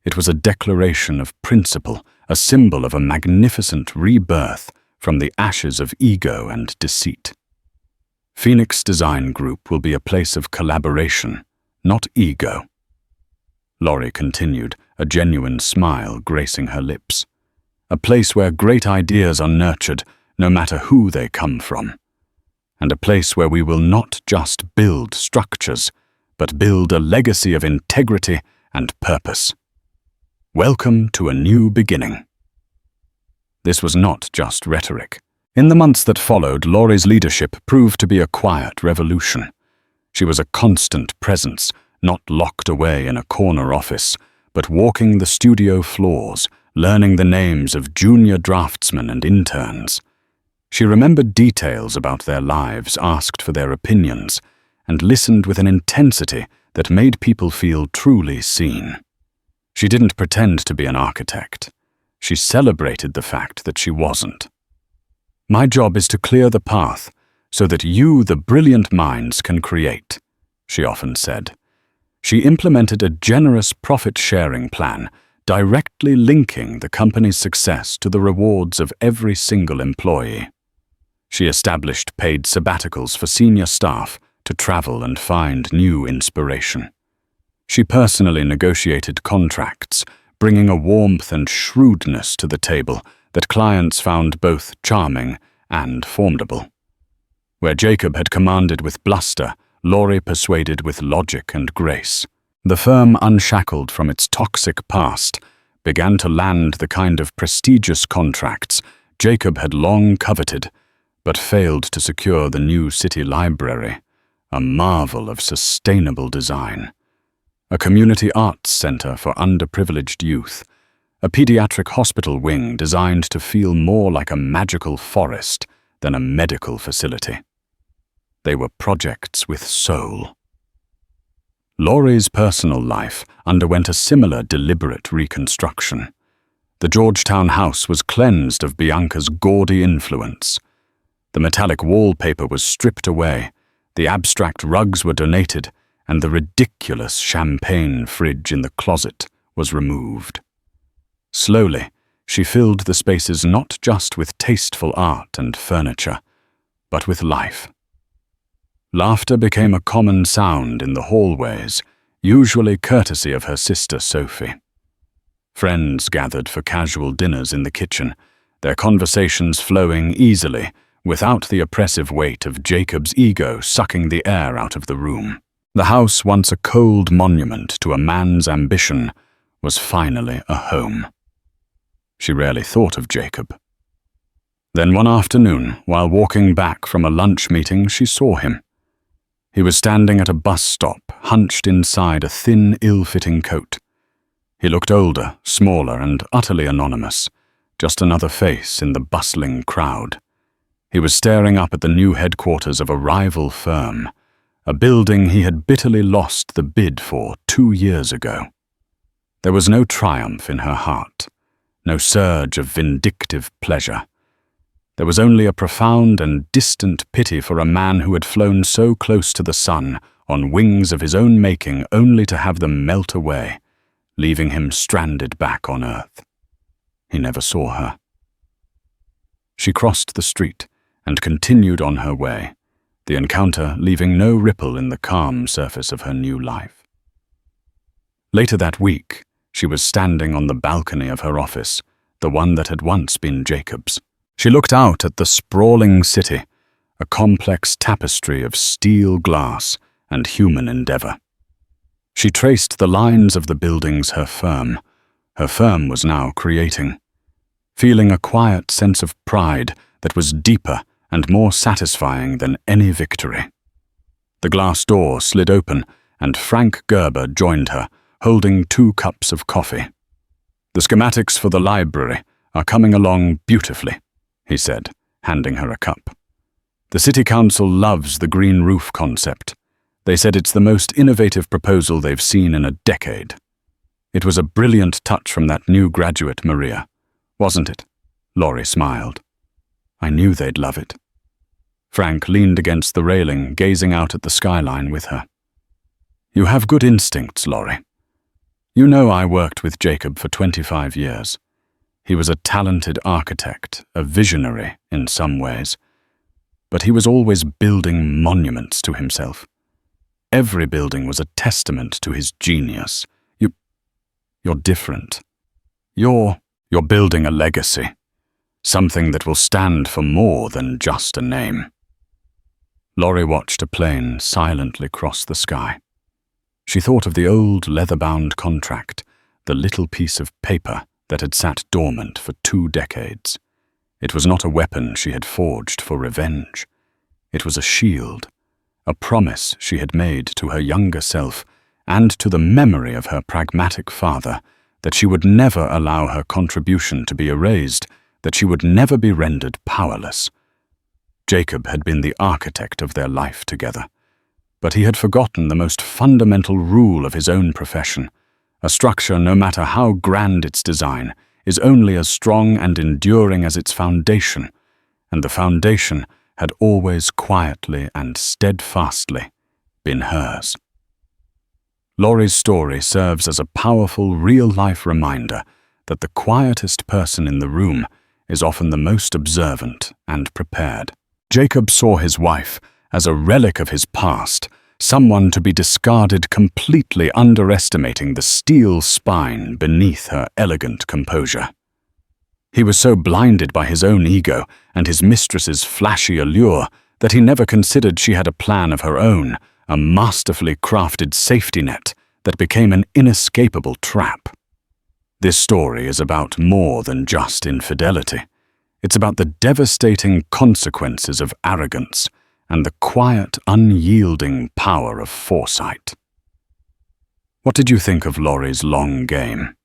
It was a declaration of principle, a symbol of a magnificent rebirth from the ashes of ego and deceit. Phoenix Design Group will be a place of collaboration, not ego. Laurie continued, a genuine smile gracing her lips. A place where great ideas are nurtured, no matter who they come from. And a place where we will not just build structures, but build a legacy of integrity and purpose. Welcome to a new beginning. This was not just rhetoric. In the months that followed, Laurie's leadership proved to be a quiet revolution. She was a constant presence, not locked away in a corner office, but walking the studio floors, learning the names of junior draftsmen and interns. She remembered details about their lives, asked for their opinions, and listened with an intensity that made people feel truly seen. She didn't pretend to be an architect. She celebrated the fact that she wasn't. "My job is to clear the path so that you, the brilliant minds, can create," she often said. She implemented a generous profit-sharing plan, directly linking the company's success to the rewards of every single employee. She established paid sabbaticals for senior staff to travel and find new inspiration. She personally negotiated contracts, bringing a warmth and shrewdness to the table that clients found both charming and formidable. Where Jacob had commanded with bluster, Laurie persuaded with logic and grace. The firm, unshackled from its toxic past, began to land the kind of prestigious contracts Jacob had long coveted, but failed to secure the new city library, a marvel of sustainable design. A community arts center for underprivileged youth, a pediatric hospital wing designed to feel more like a magical forest than a medical facility. They were projects with soul. Laurie's personal life underwent a similar deliberate reconstruction. The Georgetown house was cleansed of Bianca's gaudy influence. The metallic wallpaper was stripped away, the abstract rugs were donated, and the ridiculous champagne fridge in the closet was removed. Slowly, she filled the spaces not just with tasteful art and furniture, but with life. Laughter became a common sound in the hallways, usually courtesy of her sister Sophie. Friends gathered for casual dinners in the kitchen, their conversations flowing easily, without the oppressive weight of Jacob's ego sucking the air out of the room. The house, once a cold monument to a man's ambition, was finally a home. She rarely thought of Jacob. Then one afternoon, while walking back from a lunch meeting, she saw him. He was standing at a bus stop, hunched inside a thin, ill-fitting coat. He looked older, smaller, and utterly anonymous, just another face in the bustling crowd. He was staring up at the new headquarters of a rival firm, a building he had bitterly lost the bid for 2 years ago. There was no triumph in her heart, no surge of vindictive pleasure. There was only a profound and distant pity for a man who had flown so close to the sun on wings of his own making, only to have them melt away, leaving him stranded back on Earth. He never saw her. She crossed the street and continued on her way, the encounter leaving no ripple in the calm surface of her new life. Later that week, she was standing on the balcony of her office, the one that had once been Jacob's. She looked out at the sprawling city, a complex tapestry of steel glass and human endeavor. She traced the lines of the buildings her firm was now creating, feeling a quiet sense of pride that was deeper and more satisfying than any victory. The glass door slid open, and Frank Gerber joined her, holding 2 cups of coffee. "The schematics for the library are coming along beautifully," he said, handing her a cup. "The City Council loves the green roof concept. They said it's the most innovative proposal they've seen in a decade. It was a brilliant touch from that new graduate, Maria, wasn't it?" Laurie smiled. "I knew they'd love it." Frank leaned against the railing, gazing out at the skyline with her. "You have good instincts, Laurie. You know I worked with Jacob for 25 years. He was a talented architect, a visionary in some ways, but he was always building monuments to himself. Every building was a testament to his genius. You're different. You're building a legacy, something that will stand for more than just a name." Laurie watched a plane silently cross the sky. She thought of the old leather-bound contract, the little piece of paper that had sat dormant for 2 decades. It was not a weapon she had forged for revenge. It was a shield, a promise she had made to her younger self and to the memory of her pragmatic father that she would never allow her contribution to be erased, that she would never be rendered powerless. Jacob had been the architect of their life together, but he had forgotten the most fundamental rule of his own profession. A structure, no matter how grand its design, is only as strong and enduring as its foundation, and the foundation had always quietly and steadfastly been hers. Laurie's story serves as a powerful, real-life reminder that the quietest person in the room is often the most observant and prepared. Jacob saw his wife as a relic of his past, someone to be discarded, completely underestimating the steel spine beneath her elegant composure. He was so blinded by his own ego and his mistress's flashy allure that he never considered she had a plan of her own, a masterfully crafted safety net that became an inescapable trap. This story is about more than just infidelity. It's about the devastating consequences of arrogance and the quiet, unyielding power of foresight. What did you think of Laurie's long game?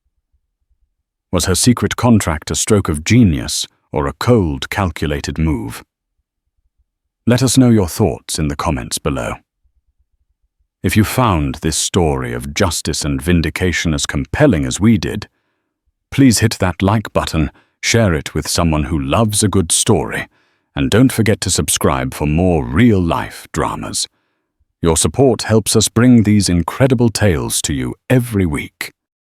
Was her secret contract a stroke of genius or a cold, calculated move? Let us know your thoughts in the comments below. If you found this story of justice and vindication as compelling as we did, please hit that like button, share it with someone who loves a good story, and don't forget to subscribe for more real-life dramas. Your support helps us bring these incredible tales to you every week.